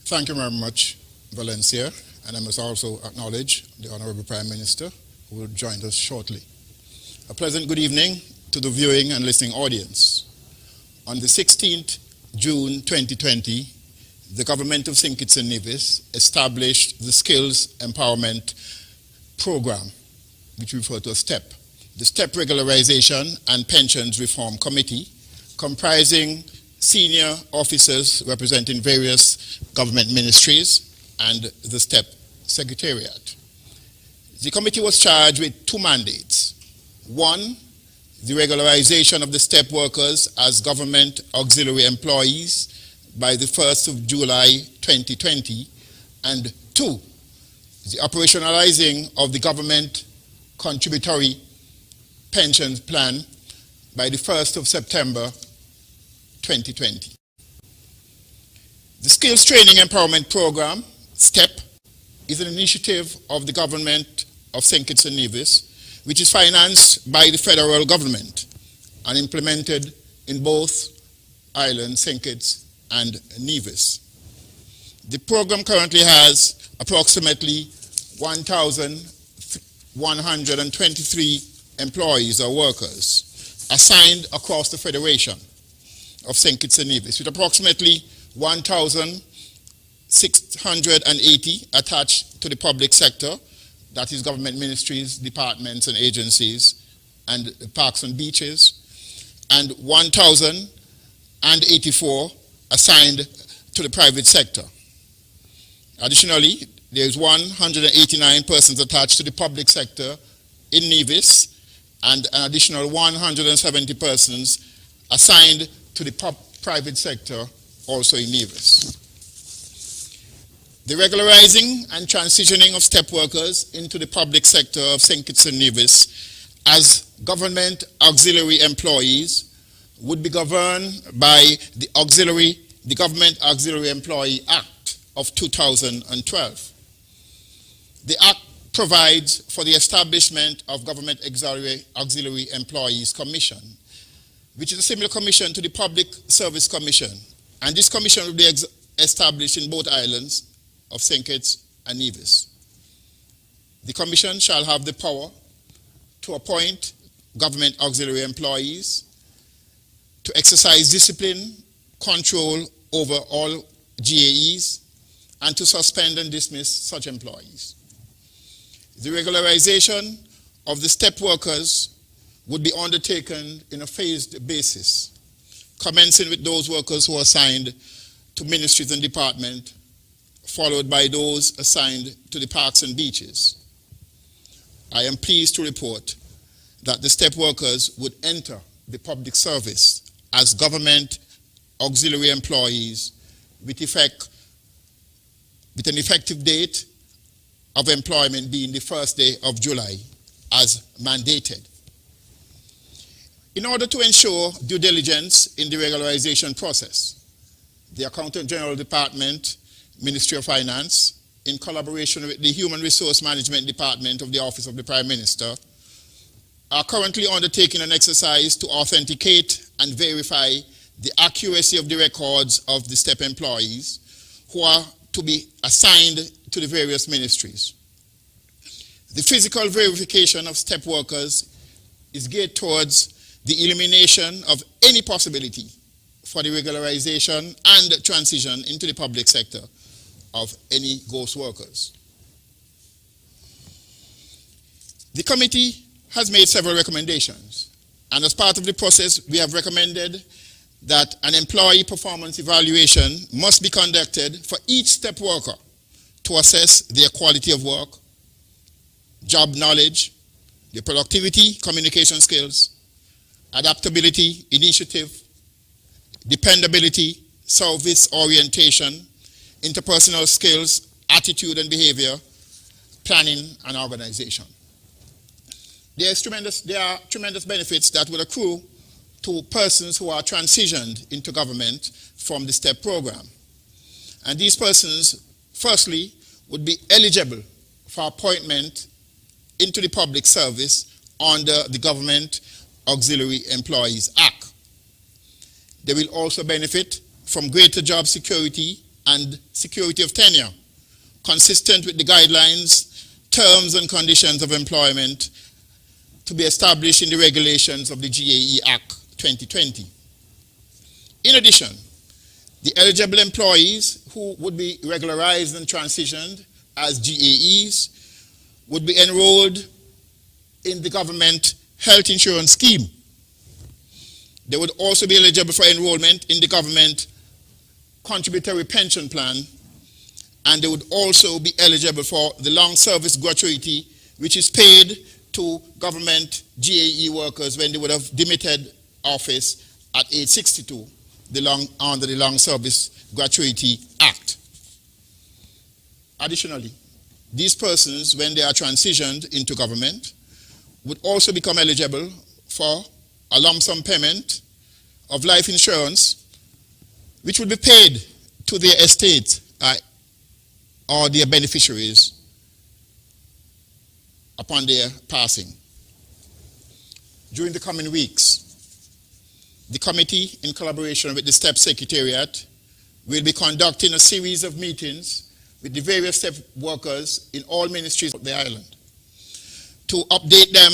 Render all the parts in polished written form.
Thank you very much, Valencia, and I must also acknowledge the Honorable Prime Minister, who will join us shortly. A pleasant good evening to the viewing and listening audience. On the 16th June 2020, the government of St. Kitts and Nevis established the Skills Empowerment Program, which we refer to as STEP. The STEP Regularization and Pensions Reform Committee, comprising senior officers representing various government ministries and the STEP Secretariat. The committee was charged with two mandates. One, the regularization of the STEP workers as government auxiliary employees by the 1st of July 2020, and two, the operationalizing of the government contributory pension plan by the 1st of September 2020. The Skills Training Empowerment Program, STEP, is an initiative of the government of St. Kitts and Nevis, which is financed by the federal government and implemented in both islands, St. Kitts and Nevis. The program currently has approximately 1,123 employees or workers assigned across the Federation of St. Kitts and Nevis, with approximately 1,680 attached to the public sector, that is government ministries, departments and agencies, and parks and beaches, and 1,084 assigned to the private sector. Additionally, there is 189 persons attached to the public sector in Nevis, and an additional 170 persons assigned to the private sector also in Nevis. The regularizing and transitioning of STEP workers into the public sector of St. Kitts and Nevis as government auxiliary employees would be governed by the Government Auxiliary Employee Act of 2012. The Act provides for the establishment of Government Auxiliary Employees Commission, which is a similar commission to the Public Service Commission. And this commission will be established in both islands of St. Kitts and Nevis. The commission shall have the power to appoint government auxiliary employees, to exercise discipline, control over all GAEs, and to suspend and dismiss such employees. The regularization of the STEP workers would be undertaken in a phased basis, commencing with those workers who are assigned to ministries and departments, followed by those assigned to the parks and beaches. I am pleased to report that the STEP workers would enter the public service as government auxiliary employees with an effective date of employment being the first day of July as mandated. In order to ensure due diligence in the regularization process, the Accountant General Department, Ministry of Finance, in collaboration with the Human Resource Management Department of the Office of the Prime Minister, are currently undertaking an exercise to authenticate and verify the accuracy of the records of the STEP employees who are to be assigned to the various ministries. The physical verification of STEP workers is geared towards the elimination of any possibility for the regularization and transition into the public sector of any ghost workers. The committee has made several recommendations, and as part of the process, we have recommended that an employee performance evaluation must be conducted for each STEP worker to assess their quality of work, job knowledge, their productivity, communication skills, adaptability, initiative, dependability, service orientation, interpersonal skills, attitude and behavior, planning and organization. There are tremendous benefits that will accrue to persons who are transitioned into government from the STEP program. And these persons, firstly, would be eligible for appointment into the public service under the Government Auxiliary Employees Act. They will also benefit from greater job security and security of tenure, consistent with the guidelines, terms and conditions of employment to be established in the regulations of the GAE Act 2020. In addition, the eligible employees who would be regularized and transitioned as GAEs would be enrolled in the government health insurance scheme. They would also be eligible for enrollment in the government contributory pension plan, and they would also be eligible for the long service gratuity, which is paid to government GAE workers when they would have demitted office at age 62 under the Long Service Gratuity Act. Additionally, these persons, when they are transitioned into government, would also become eligible for a lump sum payment of life insurance, which would be paid to their estate or their beneficiaries upon their passing. During the coming weeks, the committee, in collaboration with the STEP Secretariat, will be conducting a series of meetings with the various STEP workers in all ministries of the island to update them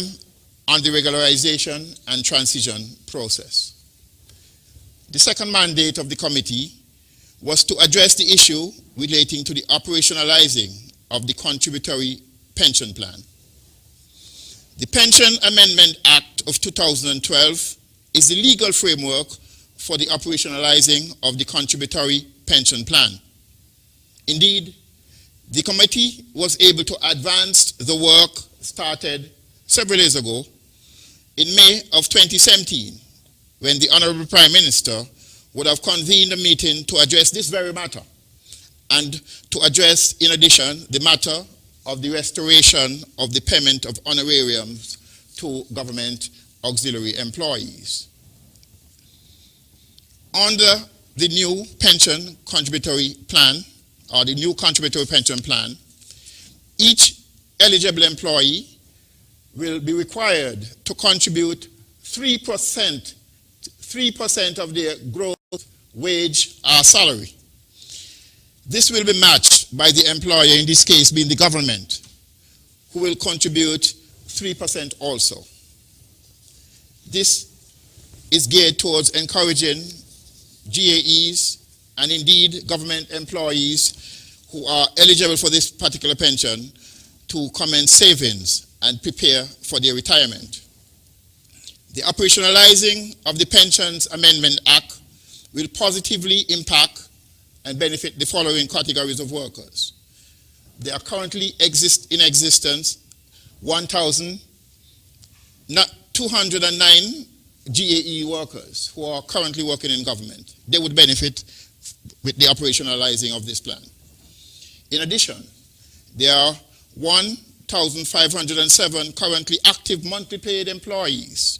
on the regularization and transition process. The second mandate of the committee was to address the issue relating to the operationalizing of the contributory pension plan. The Pension Amendment Act of 2012 is the legal framework for the operationalizing of the contributory pension plan. Indeed, the committee was able to advance the work started several days ago in May of 2017, when the Honorable Prime Minister would have convened a meeting to address this very matter, and to address, in addition, the matter of the restoration of the payment of honorariums to government auxiliary employees. Under the new pension contributory plan, or the new contributory pension plan, each eligible employee will be required to contribute 3% of their gross wage or salary. This will be matched by the employer, in this case being the government, who will contribute 3% also. This is geared towards encouraging GAEs and indeed government employees who are eligible for this particular pension to commence savings and prepare for their retirement. The operationalizing of the Pensions Amendment Act will positively impact and benefit the following categories of workers. There are currently in existence 1,209 GAE workers who are currently working in government. They would benefit with the operationalizing of this plan. In addition, there are 1,507 currently active monthly paid employees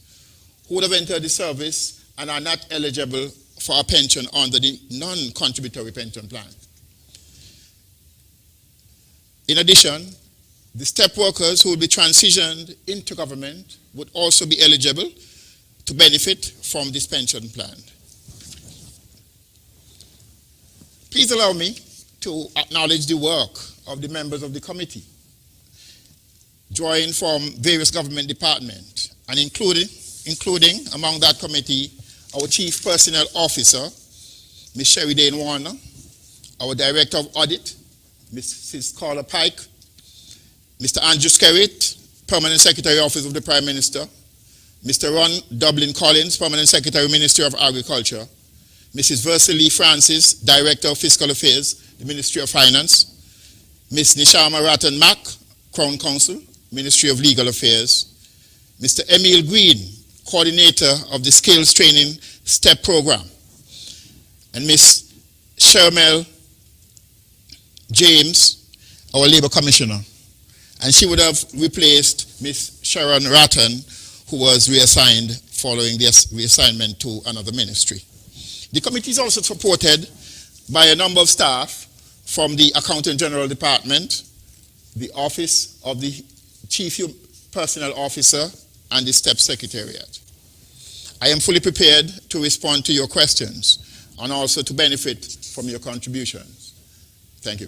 who would have entered the service and are not eligible for a pension under the non-contributory pension plan. In addition, the STEP workers who will be transitioned into government would also be eligible to benefit from this pension plan. Please allow me to acknowledge the work of the members of the committee, drawing from various government departments, and including among that committee our Chief Personnel Officer, Ms. Sherry Dane Warner, our Director of Audit, Mrs. Carla Pike, Mr. Andrew Skerritt, Permanent Secretary Office of the Prime Minister, Mr. Ron Dublin Collins, Permanent Secretary, Ministry of Agriculture, Mrs. Versa Francis, Director of Fiscal Affairs, the Ministry of Finance, Ms. Nishama Rattan Mack, Crown Counsel, Ministry of Legal Affairs, Mr. Emil Green, Coordinator of the Skills Training STEP Program, and Ms. Shermel James, our Labor Commissioner, and she would have replaced Ms. Sharon Rattan, who was reassigned following the reassignment to another ministry. The committee is also supported by a number of staff from the Accountant General Department, the Office of the Chief Personnel Officer, and the STEP Secretariat. I am fully prepared to respond to your questions and also to benefit from your contributions. Thank you.